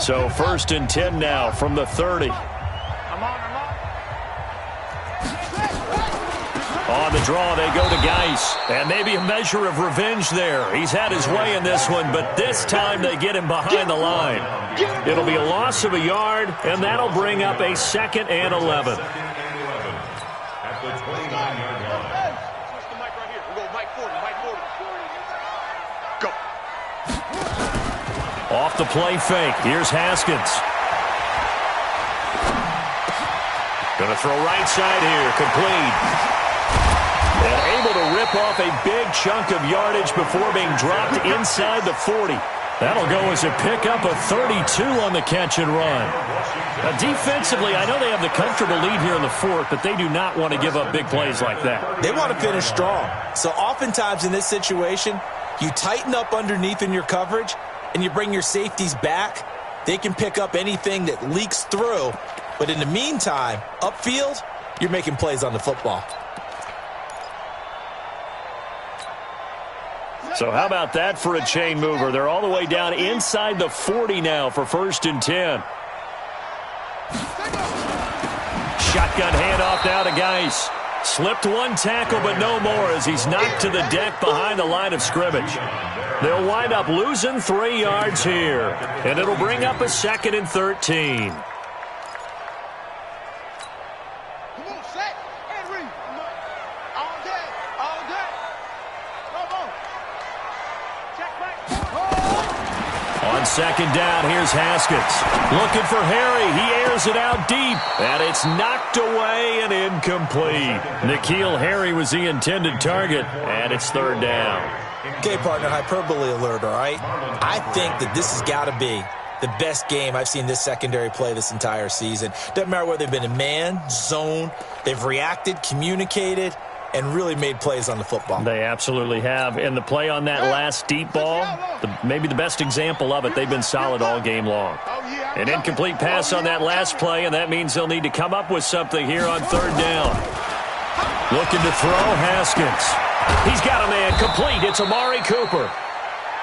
So 1st and 10 now from the 30. On the draw, they go to Geis. And maybe a measure of revenge there. He's had his way in this one, but this time they get him behind the line. It'll be a loss of a yard, and that'll bring up a 2nd and 11. At the 29-yard line. Switch the mic right here. We go mic 40, mic 40. Go. Off the play fake. Here's Haskins. Going to throw right side here. Complete. And able to rip off a big chunk of yardage before being dropped inside the 40. That'll go as a pickup of 32 on the catch and run. Now, defensively, I know they have the comfortable lead here in the 4th, but they do not want to give up big plays like that. They want to finish strong. So oftentimes in this situation, you tighten up underneath in your coverage, and you bring your safeties back. They can pick up anything that leaks through. But in the meantime, upfield, you're making plays on the football. So how about that for a chain mover? They're all the way down inside the 40 now for 1st and 10. Shotgun handoff now to Geis. Slipped one tackle, but no more as he's knocked to the deck behind the line of scrimmage. They'll wind up losing 3 yards here, and it'll bring up a 2nd and 13. Come on, set and read. All day, all day. Come on. Check back. On On second down, here's Haskins. Looking for Harry. He airs it out deep. And it's knocked away and incomplete. N'Keal Harry was the intended target. And it's third down. Okay, partner, hyperbole alert, all right? I think that this has got to be the best game I've seen this secondary play this entire season. Doesn't matter whether they've been in man, zone, they've reacted, communicated, and really made plays on the football. They absolutely have. And the play on that last deep ball, maybe the best example of it, they've been solid all game long. An incomplete pass on that last play, and that means they'll need to come up with something here on third down. Looking to throw, Haskins. He's got a man complete. It's Amari Cooper.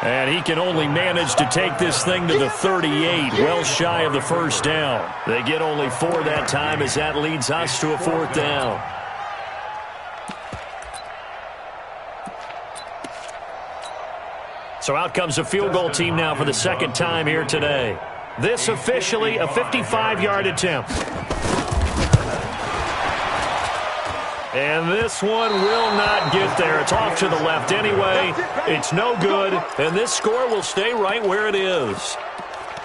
And he can only manage to take this thing to the 38, well shy of the first down. They get only 4 that time as that leads us to a fourth down. So out comes a field goal team now for the second time here today. This officially a 55-yard attempt. And this one will not get there. It's off to the left anyway. It's no good, and this score will stay right where it is.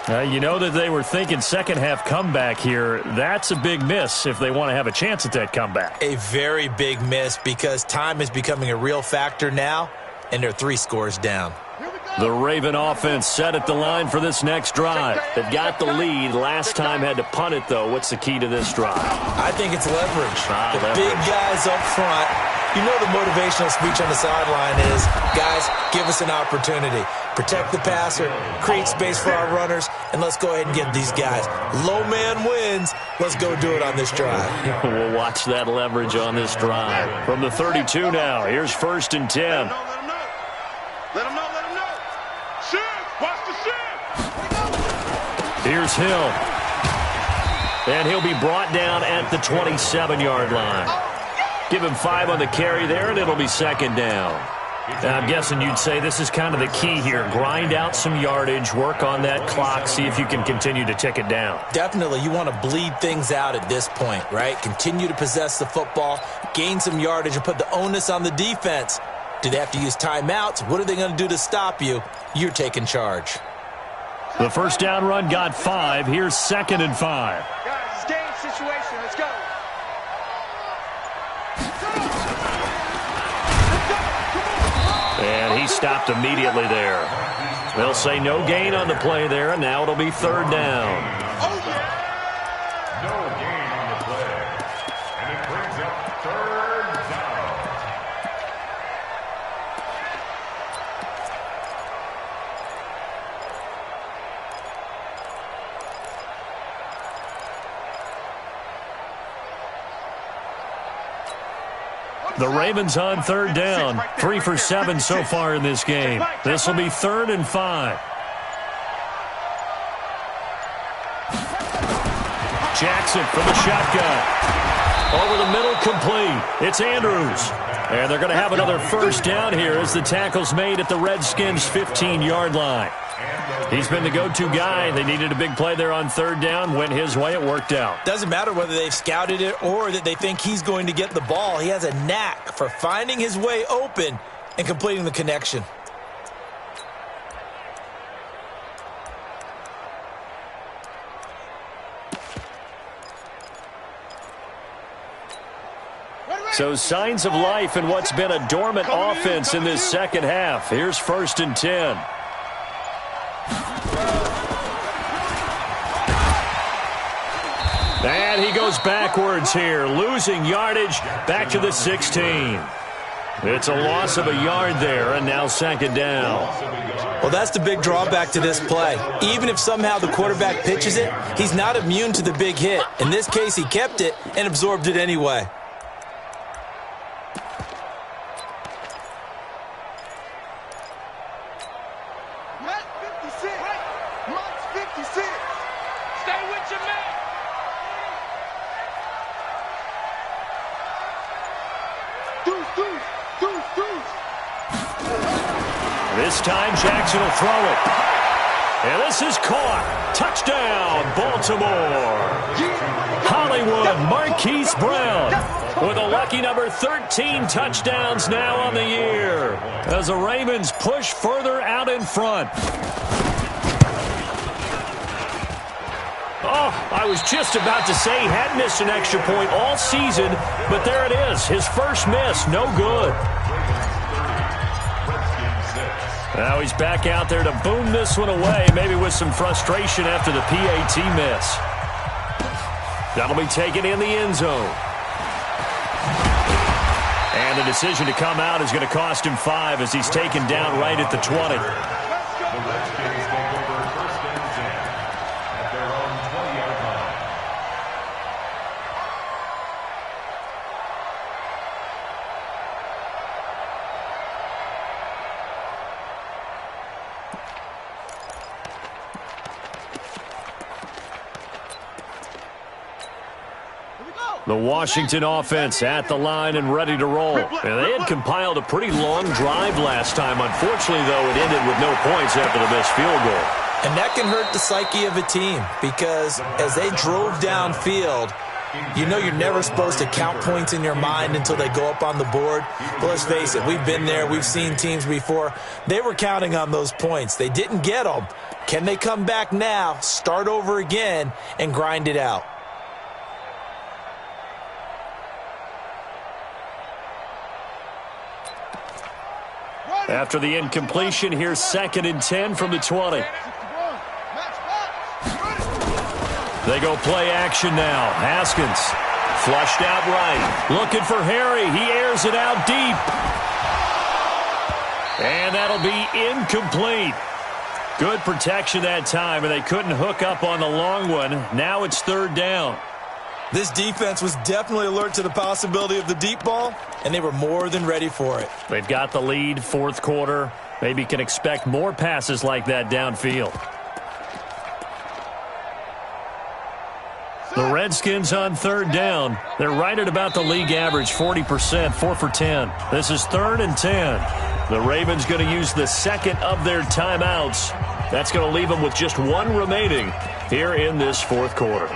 You know that they were thinking second-half comeback here. That's a big miss if they want to have a chance at that comeback. A very big miss because time is becoming a real factor now, and they're 3 scores down. The Raven offense set at the line for this next drive. They've got the lead. Last time had to punt it, though. What's the key to this drive? I think it's leverage. Leverage. Big guys up front. You know the motivational speech on the sideline is, guys, give us an opportunity. Protect the passer, create space for our runners, and let's go ahead and get these guys. Low man wins. Let's go do it on this drive. We'll watch that leverage on this drive. From the 32 now, here's 1st and 10. Let him know. Shift. Watch the shift. Here's Hill. And he'll be brought down at the 27-yard line. Give him 5 on the carry there, and it'll be second down. Now, I'm guessing you'd say this is kind of the key here. Grind out some yardage, work on that clock, see if you can continue to tick it down. Definitely. You want to bleed things out at this point, right? Continue to possess the football, gain some yardage, and put the onus on the defense. Do they have to use timeouts? What are they going to do to stop you? You're taking charge. The first down run got 5. Here's 2nd and 5. Guys, it's game situation. Let's go. And he stopped immediately there. They'll say no gain on the play there, and now it'll be third down. No gain on the play. And it brings up third down. The Ravens on third down. 3 for 7 so far in this game. This will be 3rd and 5. Jackson from the shotgun. Over the middle, complete. It's Andrews. And they're going to have another first down here as the tackle's made at the Redskins' 15-yard line. He's been the go-to guy. They needed a big play there on third down. Went his way. It worked out. Doesn't matter whether they've scouted it or that they think he's going to get the ball. He has a knack for finding his way open and completing the connection. So signs of life in what's been a dormant offense in this second half. Here's 1st and 10. And he goes backwards here, losing yardage back to the 16. It's a loss of a yard there, and now 2nd down. Well, that's the big drawback to this play. Even if somehow the quarterback pitches it, he's not immune to the big hit. In this case, he kept it and absorbed it anyway. This time Jackson will throw it. And this is caught. Touchdown, Baltimore. Hollywood Marquise Brown with a lucky number 13 touchdowns now on the year as the Ravens push further out in front. Oh, I was just about to say he had missed an extra point all season, but there it is. His first miss, no good. Now he's back out there to boom this one away, maybe with some frustration after the PAT miss. That'll be taken in the end zone. And the decision to come out is going to cost him 5 as he's taken down right at the 20. The Redskins take over first and 10 at their own 20-yard line. The Washington offense at the line and ready to roll. And they had compiled a pretty long drive last time. Unfortunately, though, it ended with no points after the missed field goal. And that can hurt the psyche of a team because as they drove downfield, you know you're never supposed to count points in your mind until they go up on the board. But let's face it, we've been there. We've seen teams before. They were counting on those points. They didn't get them. Can they come back now, start over again, and grind it out? After the incompletion, here's 2nd and 10 from the 20. They go play action now. Haskins flushed out right. Looking for Harry. He airs it out deep. And that'll be incomplete. Good protection that time, and they couldn't hook up on the long one. Now it's 3rd down. This defense was definitely alert to the possibility of the deep ball, and they were more than ready for it. They've got the lead, 4th quarter. Maybe can expect more passes like that downfield. The Redskins on 3rd down. They're right at about the league average, 40%, 4 for 10. This is 3rd and 10. The Ravens going to use the 2nd of their timeouts. That's going to leave them with just 1 remaining here in this 4th quarter.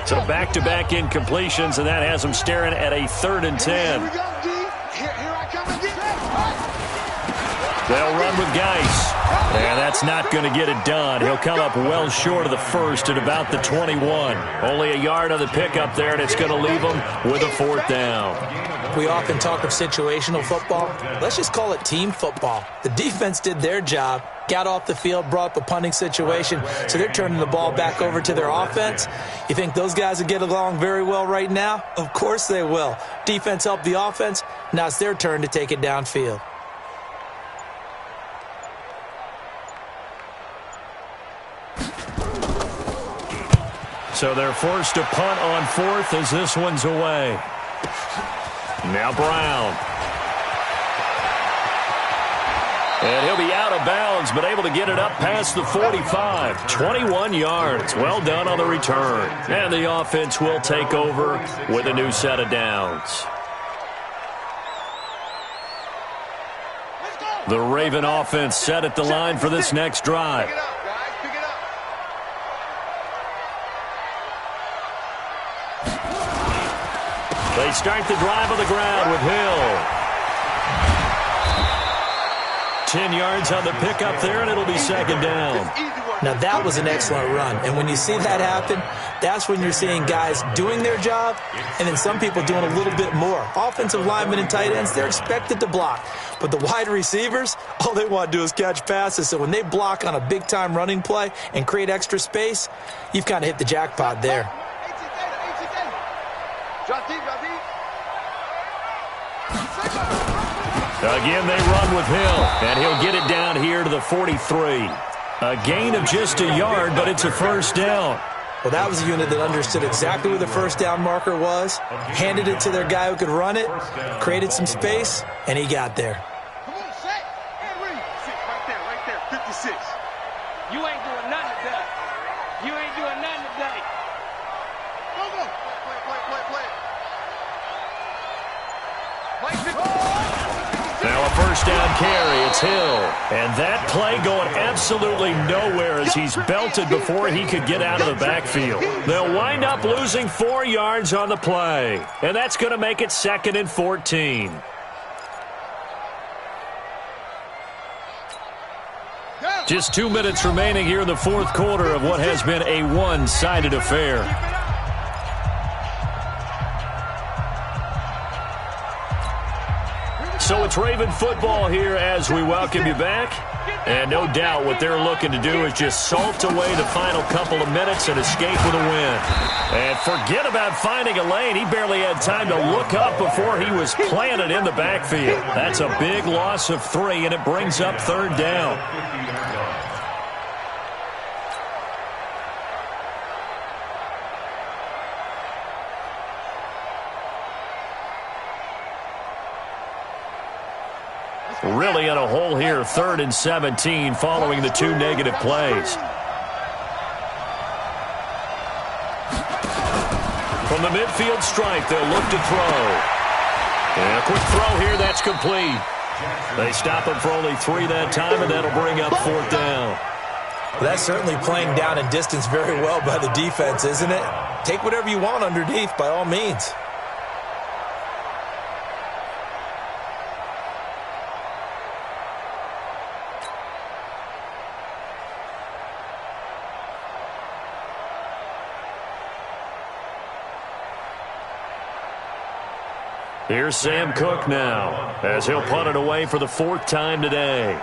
So back-to-back incompletions, and that has them staring at a 3rd and 10. Here we go, D. Here I come again. They'll run with Geis. And that's not going to get it done. He'll come up well short of the 1st at about the 21. Only a yard on the pickup there, and it's going to leave them with a 4th down. We often talk of situational football. Let's just call it team football. The defense did their job, got off the field, brought up a punting situation, so they're turning the ball back over to their offense. You think those guys will get along very well right now? Of course they will. Defense helped the offense. Now it's their turn to take it downfield. So they're forced to punt on 4th as this one's away. Now Brown. And he'll be out of bounds, but able to get it up past the 45. 21 yards. Well done on the return. And the offense will take over with a new set of downs. The Raven offense set at the line for this next drive. Pick it up, guys. Pick it up. They start the drive on the ground with Hill. 10 yards on the pickup there, and it'll be 2nd down. Now that was an excellent run, and when you see that happen, that's when you're seeing guys doing their job and then some people doing a little bit more. Offensive linemen and tight ends, they're expected to block, but the wide receivers, all they want to do is catch passes. So when they block on a big-time running play and create extra space, you've kind of hit the jackpot there. Again, they run with Hill, and he'll get it down here to the 43. A gain of just a yard, but it's a 1st down. Well, that was a unit that understood exactly where the 1st down marker was, handed it to their guy who could run it, created some space, and he got there. Come on, set. Henry. Sit right there, 56. You ain't doing nothing today. You ain't doing nothing today. Go. Play. Now a 1st down carry. It's Hill. And that play going absolutely nowhere as he's belted before he could get out of the backfield. They'll wind up losing 4 yards on the play. And that's going to make it 2nd and 14. Just 2 minutes remaining here in the fourth quarter of what has been a one-sided affair. So it's Raven football here as we welcome you back. And no doubt what they're looking to do is just salt away the final couple of minutes and escape with a win. And forget about finding a lane. He barely had time to look up before he was planted in the backfield. That's a big loss of 3, and it brings up third down. Really in a hole here, 3rd and 17 following the 2 negative plays. From the midfield stripe, they'll look to throw. And a quick throw here, that's complete. They stop him for only 3 that time, and that'll bring up 4th down. Well, that's certainly playing down in distance very well by the defense, isn't it? Take whatever you want underneath, by all means. Here's Sam Cook now, as he'll punt it away for the 4th time today.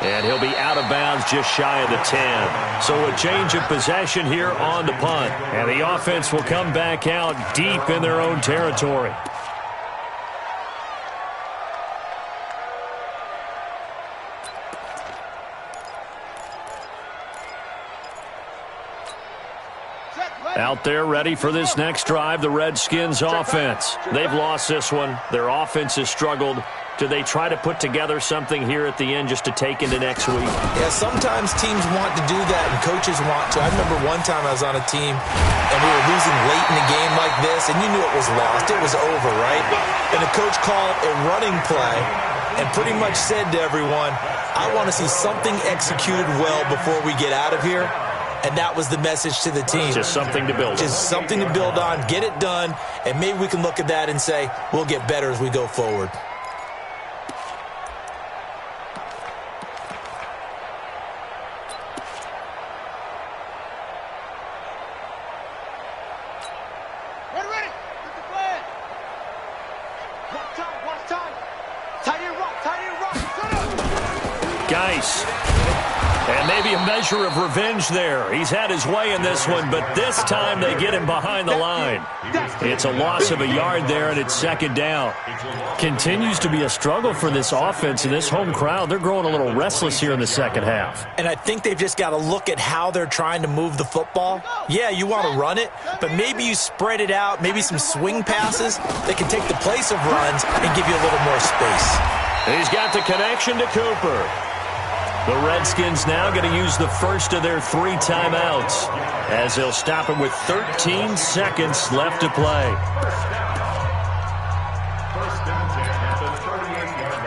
And he'll be out of bounds just shy of the 10. So a change of possession here on the punt. And the offense will come back out deep in their own territory. Out there ready for this next drive, the Redskins offense. They've lost this one. Their offense has struggled. Do they try to put together something here at the end just to take into next week? Yeah, sometimes teams want to do that and coaches want to. I remember one time I was on a team and we were losing late in a game like this and you knew it was lost. It was over, right? And the coach called a running play and pretty much said to everyone, I want to see something executed well before we get out of here. And that was the message to the team. Just something to build on. Just something to build on, get it done, and maybe we can look at that and say, we'll get better as we go forward. Ready. Get the plan. Watch time. Tight end rock. Geis. And maybe a measure of revenge there. He's had his way in this one, but this time they get him behind the line. It's a loss of a yard there, and it's 2nd down. Continues to be a struggle for this offense and this home crowd. They're growing a little restless here in the second half. And I think they've just got to look at how they're trying to move the football. Yeah, you want to run it, but maybe you spread it out, maybe some swing passes that can take the place of runs and give you a little more space. He's got the connection to Cooper. The Redskins now going to use the first of their 3 timeouts as they'll stop him with 13 seconds left to play. First and 10 at the 38-yard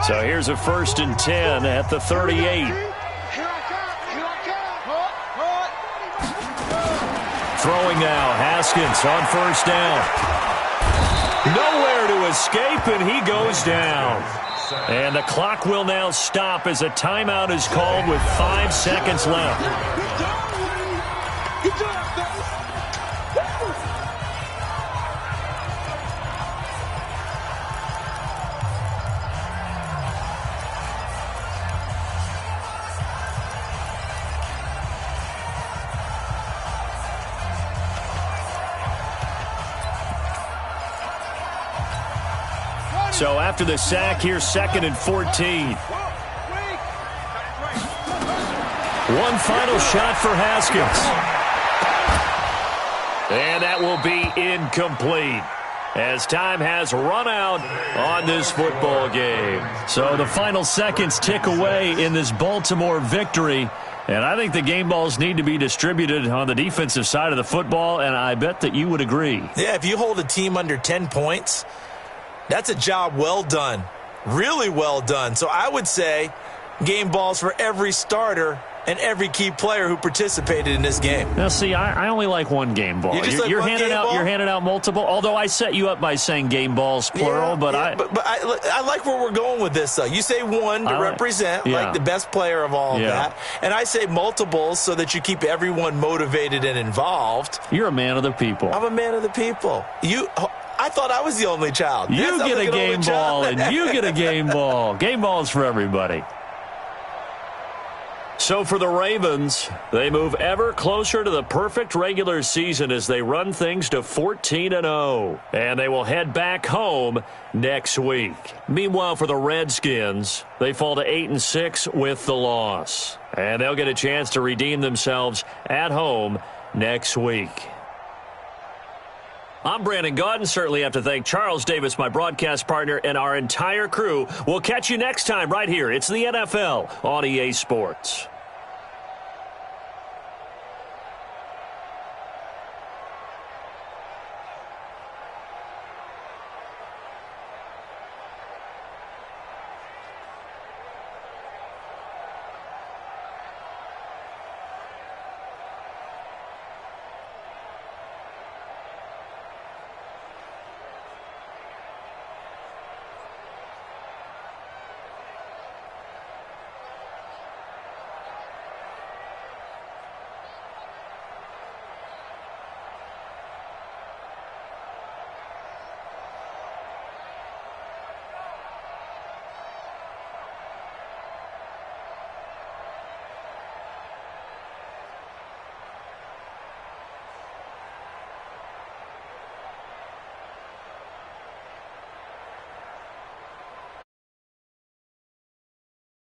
line. So here's a 1st and 10 at the 38. Throwing now, Haskins on 1st down. Nowhere to escape, and he goes down. And the clock will now stop as a timeout is called with 5 seconds left. Good job, fellas. So after the sack, here's 2nd and 14. One final shot for Haskins. And that will be incomplete. as time has run out on this football game. So the final seconds tick away in this Baltimore victory. And I think the game balls need to be distributed on the defensive side of the football, and I bet that you would agree. Yeah, if you hold a team under 10 points, that's a job well done, really well done. So I would say game balls for every starter and every key player who participated in this game. Now, see, I only like one game ball. You're handing out multiple, although I set you up by saying game balls, plural. But I like where we're going with this, though. You say one to represent, like the best player of all of that. And I say multiples so that you keep everyone motivated and involved. You're a man of the people. I'm a man of the people. I thought I was the only child. You get a game ball, and you get a game ball. Game balls for everybody. So for the Ravens, they move ever closer to the perfect regular season as they run things to 14-0. And they will head back home next week. Meanwhile, for the Redskins, they fall to 8-6 with the loss. And they'll get a chance to redeem themselves at home next week. I'm Brandon Gaudin. Certainly have to thank Charles Davis, my broadcast partner, and our entire crew. We'll catch you next time right here. It's the NFL on EA Sports.